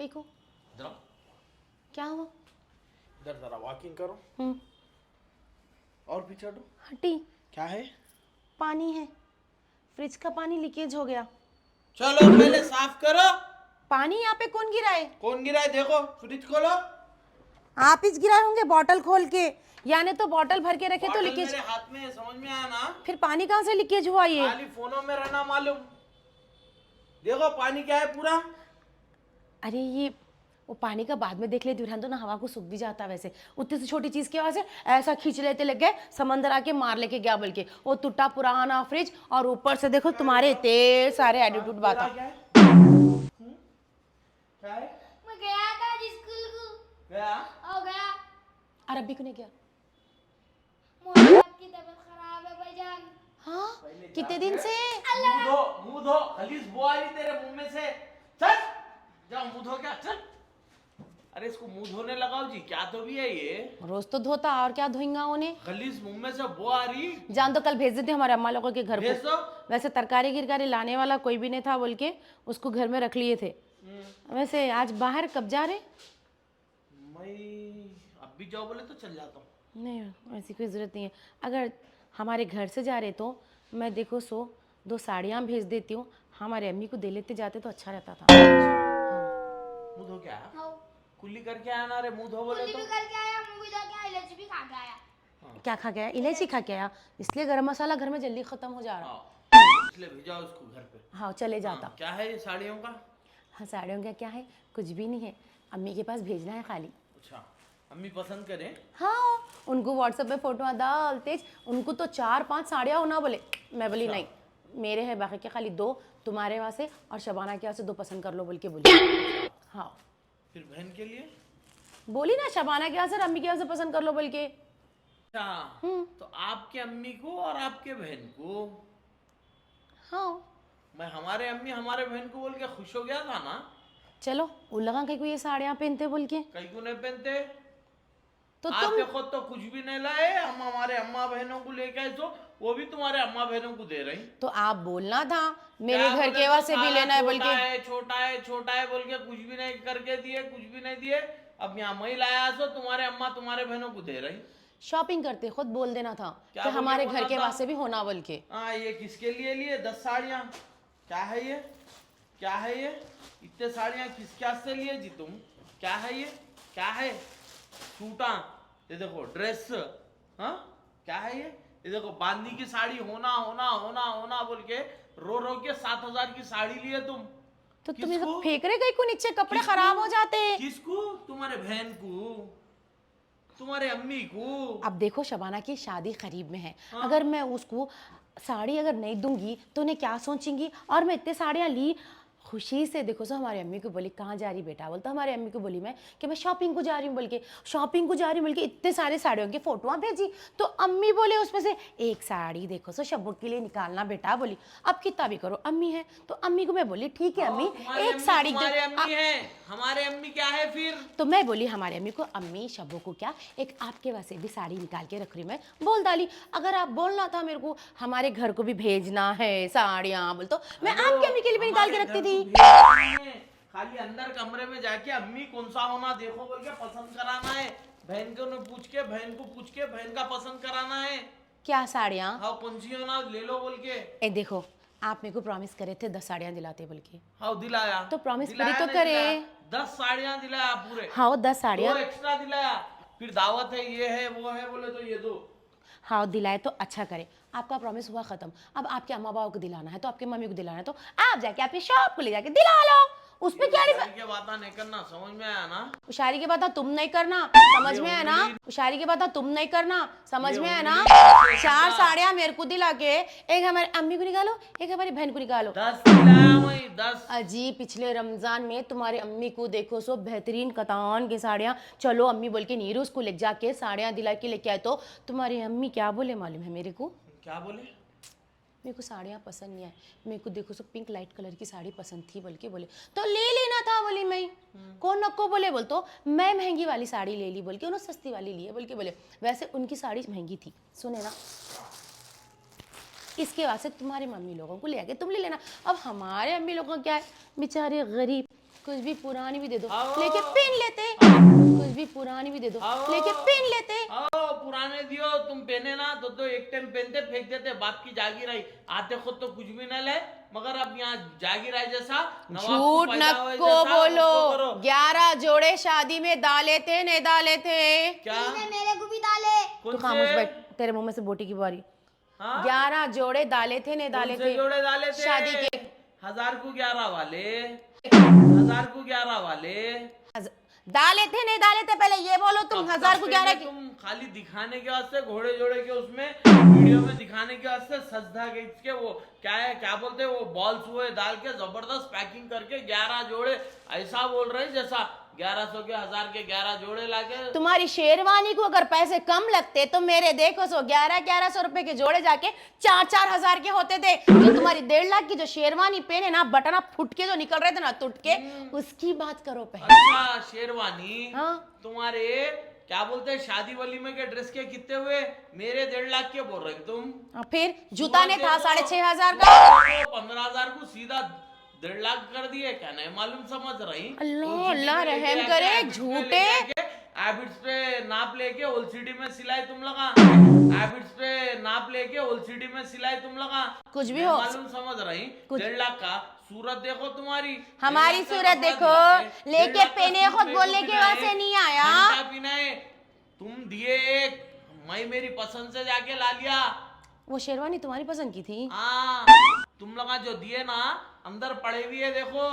देखो जरा क्या हुआ। इधर जरा वॉकिंग करो और पीछे हटो। हटी। क्या है? पानी है, फ्रिज का पानी लीकेज हो गया। चलो पहले साफ करो। पानी यहाँ पे कौन गिराए? कौन गिरा है देखो, फ्रिज खोलो। आप ही गिराए होंगे बॉटल खोल के, यानी तो बॉटल भर के रखे तो बॉटल लीकेज। मेरे हाथ में है, समझ में आया ना? फिर पानी कहाँ से लीकेज हुआ ये? खाली फोनों में रहना मालूम। देखो पानी क्या है पूरा। अरे ये वो पानी का बाद में देख लेती हूँ, तो ना हवा को सूख भी जाता। वैसे उतनी सी छोटी चीज की वजह से ऐसा खींच लेते लग गए, समंदर आके मार लेके गया। बोल के वो टूटा पुराना फ्रिज, और ऊपर से देखो तुम्हारे इतने सारे एटीट्यूड बात। क्या है? क्या है? मैं गया था स्कूल को। गया? हो गया। और अभी क्यों नहीं गया? मोहम्मद की तबीयत खराब है भाईजान। हाँ कितने दिन से? मुंह धो, खलीस बो आ रही तेरे मुंह में से। चल जाओ मुंह धो। क्या चल। अरे इसको मुंह धोने लगाओ जी, क्या तो भी है ये। रोज तो धोता, और क्या धोएंगा उन्हें। खलीस मुंह में से बो आ रही। जान तो कल भेज देते हमारे अम्मा लोगों के घर भेज को। दो। वैसे तरकारी गिरकारी लाने वाला कोई भी नहीं था, बोल के उसको घर में रख लिए थे। वैसे आज बाहर कब जा रहे? मैं अब भी जाओ बोले तो चल जाता हूँ। नहीं ऐसी कोई ज़रूरत नहीं है। अगर हमारे घर से जा रहे तो मैं देखो 2 साड़ियाँ भेज देती हूँ, हमारे अम्मी को दे लेते जाते तो अच्छा रहता था। मुंह धो के आया? हाँ। कुल्ली करके आया ना रे, मुंह धो बोले कुल्ली तो। भी करके आया, मूवी देख के आया, इलायची भी खा के आया। क्या खा गया? इलायची खा के आया, इसलिए गरम मसाला घर में जल्दी ख़त्म हो जा रहा। हाँ, इसलिए भेजा उसको घर पे। हाँ चले जाता। क्या है ये साड़ियों का? हाँ साड़ियों का क्या है, कुछ भी नहीं है, अम्मी के पास भेजना है खाली। अच्छा, अम्मी पसंद करें? हाँ उनको व्हाट्सएप पे फोटो डालते, उनको तो 4-5 साड़ियाँ होना बोले। मैं बोली नहीं, मेरे हैं बाकी के खाली 2, तुम्हारे वहाँ से और शबाना के यहाँ से 2 पसंद कर लो बोल के बोली। हाँ फिर बहन के लिए? बोली ना, शबाना के यहाँ से अम्मी के यहाँ से पसंद कर लो बोल के। अच्छा, तो आपके अम्मी को और आपके बहन को। हाँ मैं हमारे अम्मी हमारे बहन को बोल के खुश हो गया था ना। चलो वो लगा कहीं को ये साड़ियाँ पहनते बोल के, कहीं को नहीं पहनते तो आज तुम देखो तो कुछ भी नहीं लाए। हम हमारे अम्मा बहनों को लेके आए तो वो भी तुम्हारे अम्मा बहनों को दे रही। तो आप बोलना था मेरे क्या घर बोले के तो वहाँ से भी साला लेना है बोल छोटा के। है छोटा है छोटा है बोल के कुछ भी नहीं करके दिए, कुछ भी नहीं दिए। अब यहाँ मैं लाया सो तुम्हारे अम्मा तुम्हारे बहनों को दे रही। शॉपिंग करते खुद बोल देना था क्या कि बोल के हमारे बोलना घर के था? वहाँ से भी होना बोल के। हाँ ये किसके लिए लिए 10 साड़ियाँ? क्या है ये? क्या है ये? इतने साड़ियाँ किसके हाथ से लिए जी तुम? क्या है ये? क्या है? सूटा, ये देखो ड्रेस, हाँ क्या है ये देखो बांदी की साड़ी, होना होना होना होना बोल के रो के 7,000 की साड़ी लिए तुम। तो तुम ये किसको? सब फेंक रहे कहीं को नीचे, कपड़े किसको? खराब हो जाते। किसको? तुम्हारे बहन को, तुम्हारे अम्मी को। अब देखो शबाना की शादी करीब में है, अगर मैं उसको साड़ी अगर नहीं दूंगी तो उन्हें क्या सोचेंगी। और मैं इतने साड़ियाँ ली खुशी से, देखो सो हमारी अम्मी को बोली कहाँ जा रही बेटा, बोलता हमारी अम्मी को बोली मैं कि मैं शॉपिंग को जा रही हूँ बोल के, शॉपिंग को जा रही हूँ बोल के इतने सारे साड़ियों की फोटोआं भेजी। तो अम्मी बोले उसमें से एक साड़ी देखो सो शब्बू के लिए निकालना बेटा बोली। अब कितना भी करो अम्मी है, तो अम्मी को मैं बोली ठीक है अम्मी एक साड़ी हमारे अम्मी है, हमारे अम्मी क्या है फिर? तो मैं बोली हमारे अम्मी को अम्मी शब्बू को क्या एक आपके वैसे भी साड़ी निकाल के रख रही, मैं बोल डाली। अगर आप बोलना था मेरे को हमारे घर को भी भेजना है साड़ियाँ बोल, तो मैं आपके अम्मी के लिए भी निकाल के रखती थी। खाली अंदर कमरे में जाके अम्मी कौन सा होना देखो बोल के पसंद कराना है। बहन को पूछ के बहन का पसंद कराना है। क्या साड़ियाँ? हाँ कौन सी होना ले लो बोल के। ए देखो आप मेरे को प्रॉमिस करे थे 10 साड़ियाँ दिलाते बोल के। हाँ दिलाया तो प्रॉमिस दिलाया करी तो नहीं करे। दिलाया? 10 साड़ियाँ दिलाया पूरे। हाँ 10 साड़ियाँ। 2 एक्स्ट्रा दिलाया, फिर दावत है ये है वो है बोले तो ये दो। हाँ दिलाए तो अच्छा करे, आपका प्रॉमिस हुआ खत्म। अब आपके अम्मा बाबा को दिलाना है तो आपके मम्मी को दिलाना है, तो आप जाके आपकी शॉप को ले जाके दिला लो। उसमें क्या क्या बात नहीं करना, समझ में आया ना? उशारी की बात तुम नहीं करना, समझ में आया ना? उशारी की बात तुम नहीं करना, समझ में आया ना? 4 साड़ियाँ मेरे को दिला के एक हमारी अम्मी को निकालो, एक हमारी बहन को निकालो। 10 दिलाया वही 10। अजी पिछले रमजान में तुम्हारी अम्मी को देखो सो बेहतरीन कतान की साड़ियाँ, चलो अम्मी बोल के नीरू उसको ले जाके साड़ियाँ दिला के लेके आए, तो तुम्हारी अम्मी क्या बोले मालूम है मेरे को? क्या बोले? मेरे को साड़ियाँ पसंद नहीं आए, मेरे को देखो सो पिंक लाइट कलर की साड़ी पसंद थी बोल के बोले, तो ले लेना था बोली मैं। कौन नको बोले बोल, तो मैं महंगी वाली साड़ी ले ली बोल के, उन्होंने सस्ती वाली ली है बोल के बोले। वैसे उनकी साड़ी महंगी थी, सुने ना, इसके वास्ते तुम्हारी मम्मी लोगों को ले आके तुम ले लेना। अब हमारे अम्मी लोगों का क्या है, बेचारे गरीब, कुछ भी पुरानी भी दे दो आओ। लेके पहन लेते, कुछ भी पुरानी भी दे दो आओ। लेके पहन लेते। आओ पुराने दियो, तुम पहने ना तो एक टाइम पहनते फेंक देते, बाप की जागीर आई, आते खुद तो कुछ भी न ले, मगर अब यहाँ जागीर आई जैसा नवाब को झूठ पैदा हुए नको जैसा बोलो, उसको करो। 11 जोड़े शादी में डाले थे नहीं डाले थे? क्या ने मेरे को भी डाले। कौन तू खामोश से? बैठ, तेरे मुंह में से बोटी की बारी। हाँ? 11 जोड़े डाले थे नहीं डाले कौन से थे? जोड़े डाले थे? शादी के 1000 को 11 वाले, 1000 को 11 वाले। डाले थे नहीं डाले थे? पहले ये बोलो तुम। 1000 को 11 की तुम खाली दिखाने के वास्ते घोड़े जोड़े के उसमें वीडियो में दिखाने के वास्ते सजधा के इसके वो क्या है, क्या बोलते हैं वो बॉल्स हुए डाल के जबरदस्त पैकिंग करके 11 जोड़े ऐसा बोल रहे हैं जैसा 1100 के 1000 के 11 जोड़े लाके। तुम्हारी शेरवानी को अगर पैसे कम लगते तो मेरे देखो 1100 रुपए के जोड़े जाके 4-4 हजार के होते थे। जो तुम्हारी 1.5 लाख की जो शेरवानी पहने ना, बटना फुट के जो निकल रहे थे ना टूट के, उसकी बात करो पहले। अच्छा शेरवानी। हाँ। तुम्हारे क्या बोलते हैं शादी वलीमे के ड्रेस के कितने हुए? मेरे 1.5 लाख के बोल रहे तुम। फिर जूता ने था 6,500 का, का। 15,000 को सीधा 1.5 लाख कर दिए, क्या नहीं मालूम समझ रही? अल्लाह अल्लाह रहम करे, झूठे। हैबिट्स पे नाप लेके ओलसीडी में सिलाई तुम लगा, हैबिट्स पे नाप लेके ओलसीडी में सिलाई तुम लगा, कुछ भी हो मालूम समझ रही? 1.5 लाख का सूरत देखो तुम्हारी, हमारी 1.5 लाख सूरत का देखो, दिलाते, लेके 1.5 लाख का पहने सूट खुद मेरे बोलने को के भी वहां से नहीं आया। ठंडा पीना है, तुम दिए एक, मैं मेरी पसंद से जाके ला लिया। वो शेरवानी तुम्हारी पसंद की थी? हाँ, तुम लोग जो दिए ना अंदर पड़े हुए है देखो।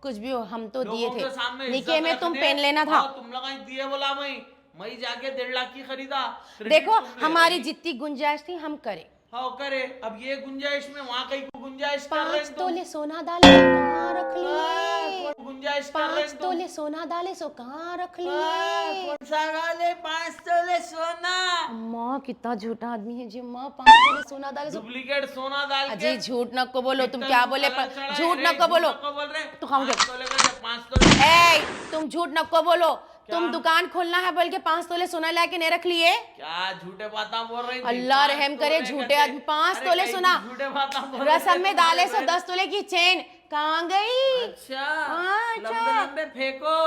कुछ भी हो, हम तो दिए लोगों के सामने थे, इज्जत निके में तुम रखने, पहन लेना था। और तुम लोग दिए बोला मैं जाके 1.5 लाख की खरीदा। देखो तुम ले हमारी रही। जितनी गुंजाइश थी हम करे। हाँ करे, अब ये गुंजाइश में वहाँ कहीं को गुंजाइश कर रहे 5 हैं तोले सोना डाले सो कहाँ रख लिए? कौन गुंजाइश कर रहे 5 हैं तोले सोना डाले सो कहाँ रख लिए? कौन सा गाले 5 तोले सोना? अम्मा कितना झूठा आदमी है जी। अम्मा 5 तोले सोना डाले सो। डुप्लीकेट सोना डाल के। अजी झूठ नको बोलो, तुम क्या बोले? झूठ झूठ नको बोलो। बोल रहे तू खाओ क्या? 5 तोले का 5 तोले। ए, तुम झूठ नको बोलो। क्या? तुम दुकान खोलना है बोल के 5 तोले सोना लाके नहीं रख लिए? क्या झूठे बातें बोल रही थी? अल्लाह 5 रहम करे, तोले झूठे करके- आदमी। 5 अरे तोले कहीं सोना झूठे बातें बोल रहे रसम थे में डाले सो 10 तोले की चेन कहाँ गई? अच्छा हाँ, अच्छा। लंबे लंबे फेंको।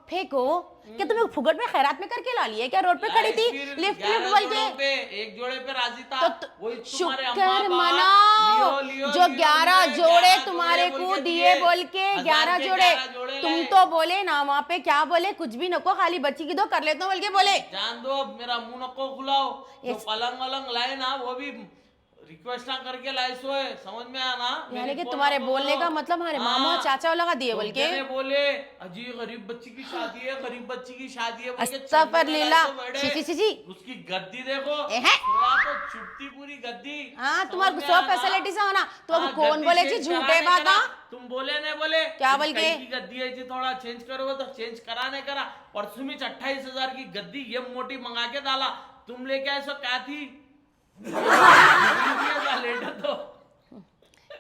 फेंको क्या? तुम्हें फुगट में खैरात में करके ला लिए क्या? रोड पे खड़ी थी फिर लिफ्ट 11 लिफ्ट बोल जोड़ों के। पे एक जोड़े पे राजी था, तो वही तुम्हारे शुक्र अम्मा बाप, मनाओ लियो, जो लियो, 11 लियो, जोड़े 11 तुम्हारे जोड़े को बोल के दिए बोल के 1000 11 के जोड़े। 11 जोड़े तुम लाए। तो बोले ना वहाँ पे क्या बोले? कुछ भी नको, खाली बच्ची की दो कर लेता हूँ बोल के बोले। जान दो, अब मेरा मुंह नको खुलाओ। जो इस- पलंग वलंग लाए ना वो भी रिक्वेस्ट ना करके लाए सो है, समझ में आना? यानी कि तुम्हारे बोलने का मतलब हमारे मामा और चाचा लगा दिए बोल के। बोले अजी गरीब बच्ची की शादी है, गरीब बच्ची की शादी है बोल के अस्तगफिरुल्लाह। चलने लगे तो छी, बैठे। छी, छी, छी। उसकी गद्दी देखो, एहे। थोड़ा तो छुट्टी पूरी गद्दी। हाँ समझ तुम्हारे में सब आना? फैसिलिटी से होना तो हाँ, अब कौन गद्दी बोले चेंज जी झूठे कराने बात? करा। तुम बोले नहीं बोले क्या बोल के? कहीं की गद्दी है जी, थोड़ा चेंज करो तो चेंज कराने करा। परसों में 28,000 की गद्दी ये मोटी मंगा के डाला, तुम लेके आए सो क्या थी? लेटर तो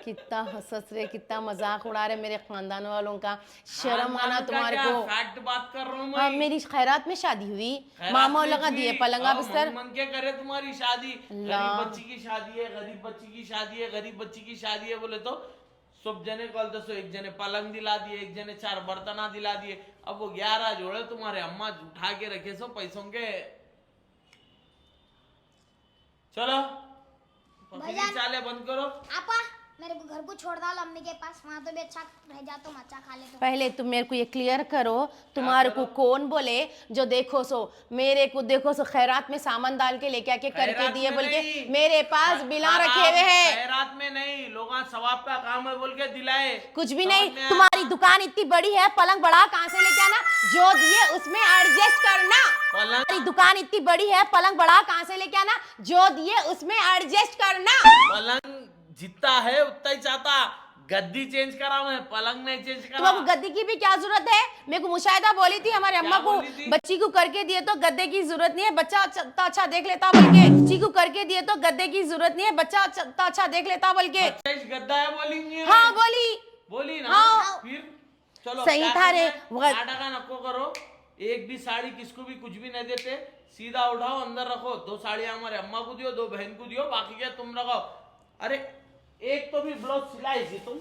कितना हंस रहे, कितना मजाक उड़ा रहे मेरे खानदान वालों का। शर्म आना तुम्हारे को? फैक्ट बात कर रहा हूँ हाँ, मैं। मेरी खैरात में शादी हुई, खैरात मामा में लगा भी, दिए पलंगा और बिस्तर। मन के करे तुम्हारी शादी। अल्लाह। गरीब बच्ची की शादी है, गरीब बच्ची की शादी है, गरीब बच्ची की शादी है बोले तो सब जने कल तो एक जने पलंग दिला दिए, एक जने 4 बर्तना दिला दिए। अब वो 11 जोड़े तुम्हारे अम्मा उठा के रखे सो पैसों के। चलो भैया। चाले बंद करो। आपा मेरे को घर को छोड़ डालो अम्मी के पास, वहाँ तो भी अच्छा रह जाता हूँ, अच्छा खा लेता हूँ। पहले तुम मेरे को ये क्लियर करो, तुम्हारे को कौन बोले जो देखो सो मेरे को देखो सो खैरात में सामान डाल के लेके आके करके खैरात दिए में बोल के नहीं। मेरे पास बिला खैरात- रखे हुए हैं। खैरात में नहीं, लोग सवाब का काम है बोल के दिलाए। कुछ भी समझ नहीं, में आया? तुम्हारी दुकान इतनी बड़ी है, पलंग बड़ा कहाँ से लेके आना? जो दिए उसमें एडजस्ट करना। पलंग तुम्हारी दुकान इतनी बड़ी है, पलंग बड़ा कहाँ से लेके आना? जो दिए उसमें एडजस्ट करना। पलंग जितना है उतना ही चाहता, गद्दी चेंज करा मैं, पलंग नहीं चेंज करा। तो अब गद्दी की भी क्या जरूरत है? मेरे को मुशाहिदा बोली थी हमारे अम्मा को, बोली थी? बच्ची को करके दिए तो गद्दे की जरूरत नहीं है, बच्चा तो अच्छा देख लेता बोल के। बच्ची को करके दिए तो गद्दे की जरूरत नहीं है, बच्चा तो अच्छा देख लेता बोल के। बच्चा इस गद्दा है बोलेंगे। हाँ बोली। बोली ना। हाँ। फिर चलो सही क्या था रे, करना है? वो- नाटक नको करो, एक भी साड़ी किसको भी कुछ भी नहीं देते, सीधा उठाओ अंदर रखो। 2 साड़ियां हमारे अम्मा को दियो, 2 बहन को दियो, बाकी क्या तुम लगाओ। अरे एक तो भी ब्लाउज सिलाई थी तुम?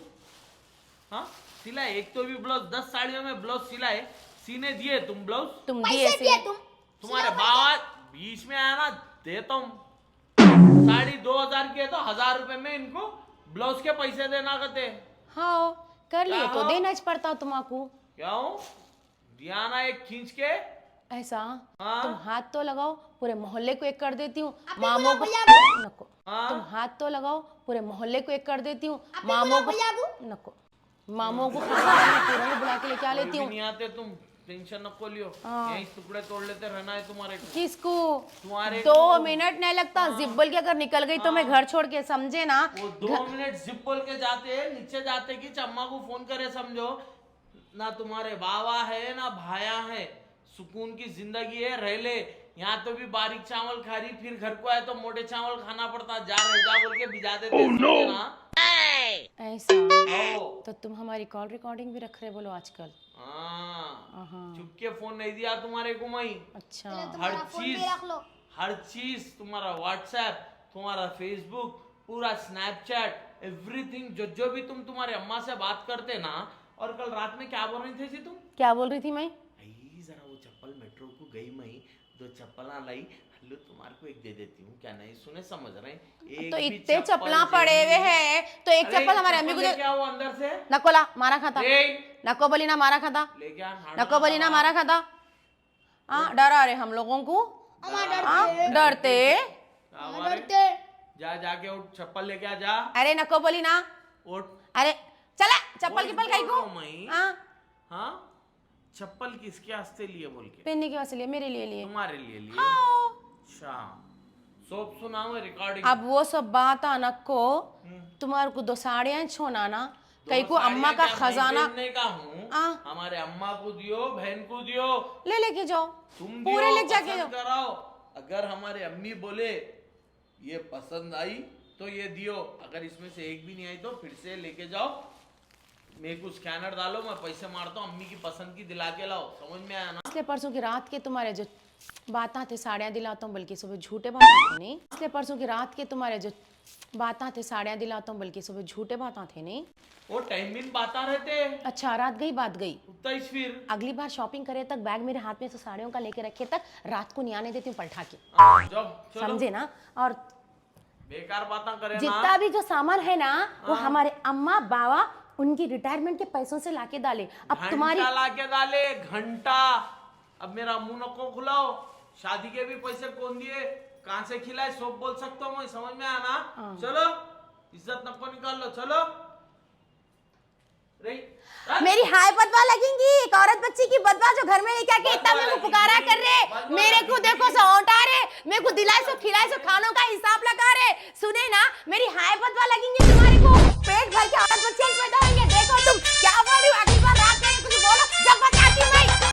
हाँ सिलाए एक तो भी ब्लाउज 10 साड़ियों में ब्लाउज सिलाए सीने दिए तुम ब्लाउज तुम दिए पैसे दिए से तुम तुम्हारे बाबा बीच में आया ना देता हूँ साड़ी 2000 की है तो 1000 रुपए में इनको ब्लाउज के पैसे देना कहते हाँ कर लिए क्या तो हो? देना ही पड़ता तुमको। क्या हो दिया ना एक खींच के ऐसा हाँ। तुम हाथ तो लगाओ पूरे मोहल्ले को एक कर देती हूँ आप भी मामों को बुलाओ भैया को। नको हाँ। तुम हाथ तो लगाओ पूरे मोहल्ले को एक कर देती हूँ आप भी मामों बुलाओ को भैया को। नको मामों को खाना पूरा को बुला के लेके आ कोई लेती भी हूँ। नहीं आते तुम टेंशन नको लियो हाँ। यही टुकड़े तोड़ लेते रहना है तुम्हारे को किसको तुम्हारे 2 को। मिनट नहीं लगता जिब्बल के अगर निकल गई तो मैं घर छोड़ के समझे ना। वो 2 मिनट जिप बोल के जाते नीचे जाते कि अम्मा को फोन करे समझो ना तुम्हारे बाबा है ना भाया है सुकून की जिंदगी है रह ले यहाँ तो भी बारीक चावल खा रही फिर घर को आए तो मोटे चावल खाना पड़ता जा रह जा बोल के भिजा देते समझे ना ऐसा आओ। तो तुम हमारी कॉल रिकॉर्डिंग भी रख रहे बोलो आजकल। हाँ हाँ चुपके फोन नहीं दिया तुम्हारे को मैं अच्छा पहले तुम्हारा फोन चीज- भी रख लो हर चीज तुम्हारा व्हाट्सएप तुम्हारा फेसबुक पूरा स्नैपचैट एवरीथिंग जो जो भी तुम तुम्हारे अम्मा से बात करते ना। और कल रात में क्या बोल रही थी जी तुम क्या बोल रही थी मैं आई जरा वो चप्पल मेट्रो को गई मैं 2 चप्पल लाई हल्लो तुम्हारे को एक दे देती हूँ क्या नहीं सुने समझ रहे हैं एक तो भी इतने चप्पल चप्पला पड़े हुए जेब में- हैं तो एक अरे, चप्पल हमारे अम्मी को चप्पल दे लेके आओ अंदर से नकोला मारा खाता ले नको बोली ना मारा खाता लेके आ नको बोली ना मारा खाता हाँ डरा रहे हम लोगों को हमारा हाँ डरते डरते जा जाके उठ चप्पल लेके आ जा अरे नको बोली ना उठ अरे चला चप्पल की वही पल खाई बोल को रहा हूँ मैं। हाँ हाँ चप्पल किसके वास्ते लिए बोल के पहनने के वास्ते लिए मेरे लिए तुम्हारे लिए हाँ। अच्छा सब सुनाओ रिकॉर्डिंग अब वो सब बात आना को तुम्हारे को 2 साड़ियां छोना ना कहीं को अम्मा का खजाना का हूँ हाँ। हमारे अम्मा को दियो बहन को दियो ले लेके जाओ तुम पूरे दियो, ले जाके पसंद जाओ कराओ अगर हमारे अम्मी बोले ये पसंद आई तो ये दियो अगर इसमें से एक भी नहीं आई तो फिर से लेके जाओ मेरे को स्कैनर डालो मैं पैसे मारता हूँ अम्मी की पसंद की दिला के लाओ समझ में आया ना इसलिए परसों की रात के तुम्हारे जो बातें थे साड़ियाँ दिलाता हूँ बल्कि सुबह झूठे बातें थे नहीं। इसलिए परसों की रात के तुम्हारे जो बातें थे साड़ियाँ दिलाता हूँ बल्कि सुबह झूठे बातें थे नहीं। वो टाइम बिन बाता रहते अच्छा रात गई बात गई उतना फिर अगली बार शॉपिंग करे तक बैग मेरे हाथ में से साड़ियों का लेके रखे तक रात को नहीं आने देती हूँ पलटा के जाओ चलो समझे ना। और बेकार बातें करे ना जितना भी जो सामान है ना वो हमारे अम्मा बाबा उनकी रिटायरमेंट के पैसों से लाके डाले। अब तुम्हारी घंटा लाके डाले घंटा अब मेरा मुंह नको खुलाओ शादी के भी पैसे कौन दिए कहाँ से खिलाए सब बोल सकता हूँ मैं समझ में आया ना चलो इज्जत नको निकाल लो चलो रही मेरी हाय बदवा लगेंगी एक औरत बच्ची की बदवा जो घर में लेके आके इतना मेरे को पुकारा कर रहे मेरे को देखो सो उठा रहे मेरे को दिलाए सो खिलाए सो खानों का हिसाब लगा रहे सुने ना मेरी हाय बदवा लगेंगी